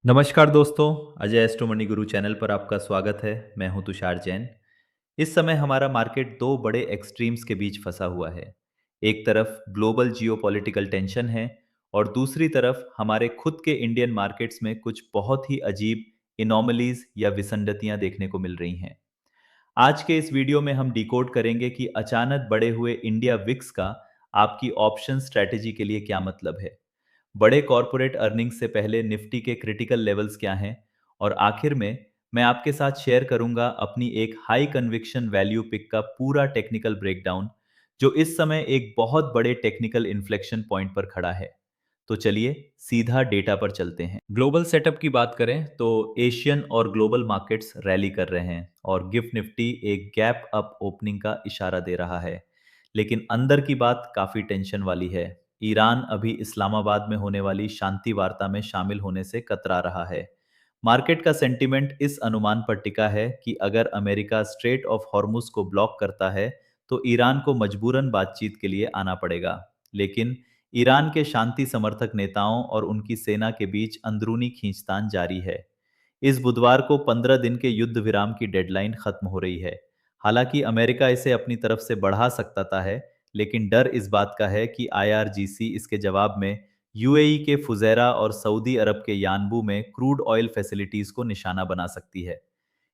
नमस्कार दोस्तों, Ajay astro money गुरु channel पर आपका स्वागत है। मैं हूं तुषार जैन। इस समय हमारा मार्केट दो बड़े एक्सट्रीम्स के बीच फंसा हुआ है। एक तरफ ग्लोबल जियोपॉलिटिकल टेंशन है और दूसरी तरफ हमारे खुद के इंडियन मार्केट्स में कुछ बहुत ही अजीब इनॉमलीज या विसंगतियां देखने को मिल रही हैं। आज के इस वीडियो में हम डिकोड करेंगे कि अचानक बढ़े हुए इंडिया विक्स का आपकी ऑप्शन स्ट्रैटेजी के लिए क्या मतलब है। बड़े कॉरपोरेट अर्निंग्स से पहले निफ्टी के क्रिटिकल लेवल्स क्या हैं, और आखिर में मैं आपके साथ शेयर करूंगा अपनी एक हाई कन्विक्शन वैल्यू पिक का पूरा टेक्निकल ब्रेकडाउन, जो इस समय एक बहुत बड़े टेक्निकल इन्फ्लेक्शन पॉइंट पर खड़ा है। तो चलिए सीधा डेटा पर चलते हैं। ग्लोबल सेटअप की बात करें तो एशियन और ग्लोबल मार्केट्स रैली कर रहे हैं और गिफ्ट निफ्टी एक गैप अप ओपनिंग का इशारा दे रहा है। लेकिन अंदर की बात काफी टेंशन वाली है। ईरान अभी इस्लामाबाद में होने वाली शांति वार्ता में शामिल होने से कतरा रहा है। मार्केट का सेंटीमेंट इस अनुमान पर टिका है कि अगर अमेरिका स्ट्रेट ऑफ हॉर्मुज को ब्लॉक करता है तो ईरान को मजबूरन बातचीत के लिए आना पड़ेगा। लेकिन ईरान के शांति समर्थक नेताओं और उनकी सेना के बीच अंदरूनी खींचतान जारी है। इस बुधवार को 15 दिन के युद्ध विराम की डेडलाइन खत्म हो रही है। हालांकि अमेरिका इसे अपनी तरफ से बढ़ा सकता है, लेकिन डर इस बात का है कि आईआरजीसी इसके जवाब में यूएई के फुजैरा और सऊदी अरब के यानबू में क्रूड ऑयल फैसिलिटीज को निशाना बना सकती है।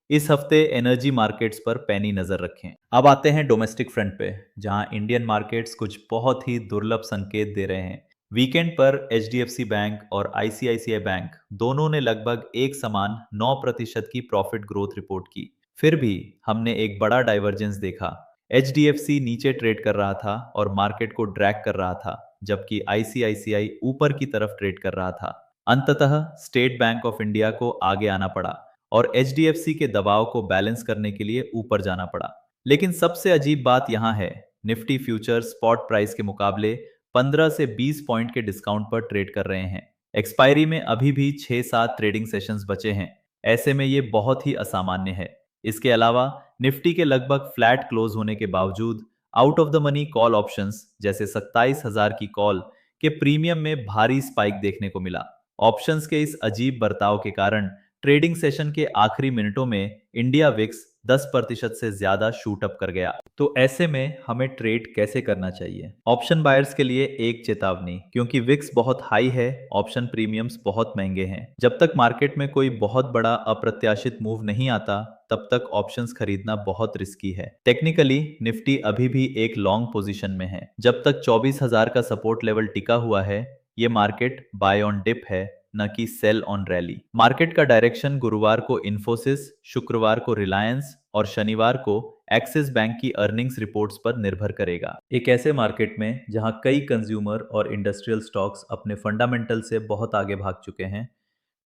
इस हफ्ते एनर्जी मार्केट्स पर पैनी नजर रखें। अब आते हैं डोमेस्टिक फ्रंट पे, जहां इंडियन मार्केट्स कुछ बहुत ही दुर्लभ संकेत दे रहे हैं। वीकेंड पर एचडीएफसी बैंक और आईसीआईसीआई बैंक दोनों ने लगभग एक समान 9% की प्रॉफिट ग्रोथ रिपोर्ट की। फिर भी हमने एक बड़ा डाइवर्जेंस देखा। एचडीएफसी नीचे ट्रेड कर रहा था और मार्केट को ड्रैग कर रहा था, जबकि आईसीआईसीआई ऊपर की तरफ ट्रेड कर रहा था। अंततः स्टेट बैंक ऑफ इंडिया को आगे आना पड़ा और एचडीएफसी के दबाव को बैलेंस करने के लिए ऊपर जाना पड़ा। लेकिन सबसे अजीब बात यहां है, निफ्टी फ्यूचर स्पॉट प्राइस के मुकाबले 15 से 20 पॉइंट के डिस्काउंट पर ट्रेड कर रहे हैं। एक्सपायरी में अभी भी 6-7 ट्रेडिंग सेशंस बचे हैं। ऐसे में ये बहुत ही असामान्य है। इसके अलावा निफ्टी के लगभग फ्लैट क्लोज होने के बावजूद out of the money call options जैसे 27,000 की कॉल के प्रीमियम में भारी स्पाइक देखने को मिला। ऑप्शंस के इस अजीब बर्ताव के कारण ट्रेडिंग सेशन के आखिरी मिनटों में इंडिया विक्स 10% से ज्यादा शूट अप कर गया। तो ऐसे में हमें ट्रेड कैसे करना चाहिए? ऑप्शन बायर्स के लिए एक चेतावनी, क्योंकि विक्स बहुत हाई है, ऑप्शन प्रीमियम्स बहुत महंगे हैं। जब तक मार्केट में कोई बहुत बड़ा अप्रत्याशित मूव नहीं आता, तब तक ऑप्शंस खरीदना बहुत रिस्की है। टेक्निकली निफ्टी अभी भी एक लॉन्ग पोजीशन में है। जब तक 24,000 का सपोर्ट लेवल टिका हुआ है, ये मार्केट बाय ऑन डिप है, न कि सेल ऑन रैली। मार्केट का डायरेक्शन गुरुवार को इन्फोसिस, शुक्रवार को रिलायंस और शनिवार को एक्सिस बैंक की अर्निंग्स रिपोर्ट्स पर निर्भर करेगा। एक ऐसे मार्केट में जहां कई कंज्यूमर और इंडस्ट्रियल स्टॉक्स अपने फंडामेंटल से बहुत आगे भाग चुके हैं,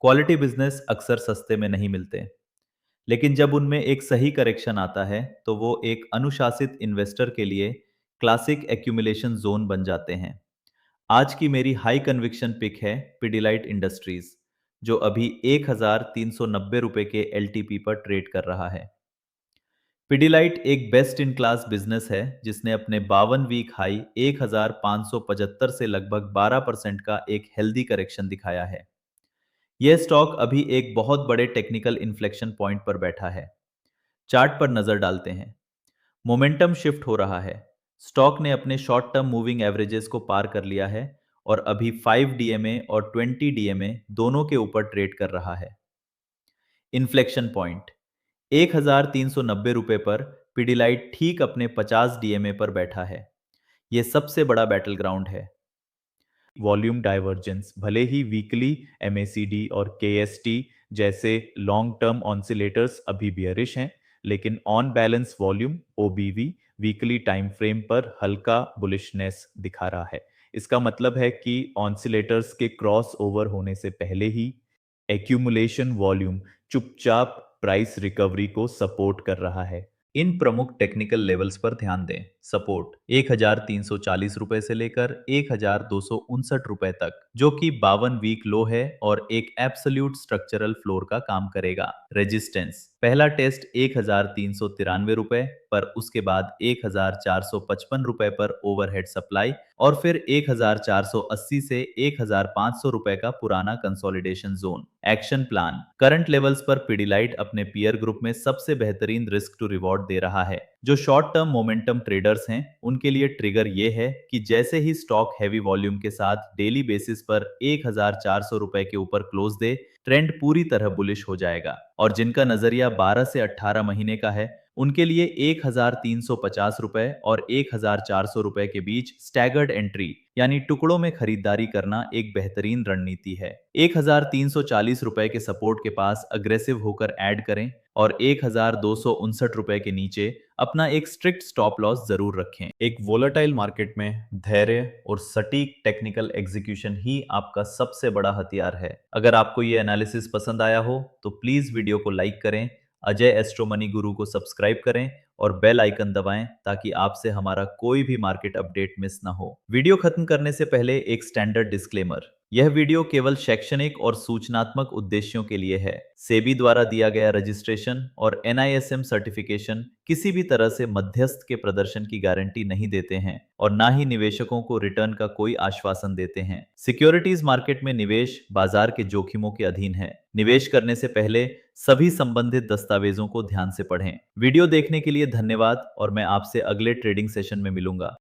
क्वालिटी बिजनेस अक्सर सस्ते में नहीं मिलते। लेकिन जब उनमें एक सही करेक्शन आता है, तो वो एक अनुशासित इन्वेस्टर के लिए क्लासिक एक्यूमुलेशन जोन बन जाते हैं। आज की मेरी हाई कन्विक्शन पिक है पिडिलाइट इंडस्ट्रीज, जो अभी 1,390 रुपए के एलटीपी पर ट्रेड कर रहा है। पिडिलाइट एक बेस्ट इन क्लास बिजनेस है, जिसने अपने 52 वीक हाई 1,575 से लगभग 12% का एक हेल्दी करेक्शन दिखाया है। यह स्टॉक अभी एक बहुत बड़े टेक्निकल इन्फ्लेक्शन पॉइंट पर बैठा है। चार्ट पर नजर डालते हैं। मोमेंटम शिफ्ट हो रहा है। स्टॉक ने अपने शॉर्ट टर्म मूविंग एवरेजेस को पार कर लिया है और अभी 5 डीएमए और 20 डीएमए दोनों के ऊपर ट्रेड कर रहा है। इन्फ्लेक्शन पॉइंट 1,390 रुपए पर पिडिलाइट ठीक अपने 50 डीएमए पर बैठा है। यह सबसे बड़ा बैटल ग्राउंड है। वॉल्यूम डाइवर्जेंस भले ही वीकली एमएसीडी और केएसटी जैसे लॉन्ग टर्म ऑन्सिलेटर्स अभी बियरिश हैं, लेकिन on balance volume OBV weekly time frame पर हल्का बुलिशनेस दिखा रहा है। इसका मतलब है कि ऑन्सिलेटर्स के क्रॉस ओवर होने से पहले ही एक्यूमुलेशन वॉल्यूम चुपचाप प्राइस रिकवरी को सपोर्ट कर रहा है। इन प्रमुख टेक्निकल लेवल्स पर ध्यान दें। सपोर्ट 1,340 रुपए से लेकर 1,259 रुपए तक, जो कि 52 वीक लो है और एक एब्सोल्यूट स्ट्रक्चरल फ्लोर का काम करेगा। रेजिस्टेंस पहला टेस्ट 1,393 रुपए पर, उसके बाद 1,455 रुपए पर ओवरहेड सप्लाई और फिर 1,480 से 1,500 रुपए का पुराना consolidation zone. Action plan. Current levels पर पिडिलाइट अपने पीयर ग्रुप में सबसे बेहतरीन रिस्क टू रिवॉर्ड दे रहा है। जो शॉर्ट टर्म मोमेंटम ट्रेडर्स हैं उनके लिए ट्रिगर ये है कि जैसे ही स्टॉक हैवी वॉल्यूम के साथ डेली बेसिस पर 1,400 रुपए के ऊपर क्लोज दे, ट्रेंड पूरी तरह बुलिश हो जाएगा। और जिनका नजरिया 12 से 18 महीने का है उनके लिए 1,350 रुपए और 1,400 रुपए के बीच स्टैगर्ड एंट्री यानी टुकड़ों में खरीदारी करना एक बेहतरीन रणनीति है। 1,340 रुपए के सपोर्ट के पास अग्रेसिव होकर ऐड करें और 1,259 रुपए के नीचे अपना एक स्ट्रिक्ट स्टॉप लॉस जरूर रखें। एक वोलेटाइल मार्केट में धैर्य और सटीक टेक्निकल एग्जीक्यूशन ही आपका सबसे बड़ा हथियार है। अगर आपको ये एनालिसिस पसंद आया हो तो प्लीज वीडियो को लाइक करें, अजय एस्ट्रो मनी गुरु को सब्सक्राइब करें और बेल आइकन दबाएं ताकि आपसे हमारा कोई भी मार्केट अपडेट मिस ना हो। वीडियो खत्म करने से पहले एक स्टैंडर्ड डिस्क्लेमर। यह वीडियो केवल शैक्षणिक और सूचनात्मक उद्देश्यों के लिए है। सेबी द्वारा दिया गया रजिस्ट्रेशन और एनआईएसएम सर्टिफिकेशन किसी भी तरह से मध्यस्थ के प्रदर्शन की गारंटी नहीं देते हैं और ना ही निवेशकों को रिटर्न का कोई आश्वासन देते हैं। सिक्योरिटीज मार्केट में निवेश बाजार के जोखिमों के अधीन है। निवेश करने से पहले सभी संबंधित दस्तावेजों को ध्यान से पढ़ें। वीडियो देखने के लिए धन्यवाद और मैं आपसे अगले ट्रेडिंग सेशन में मिलूंगा।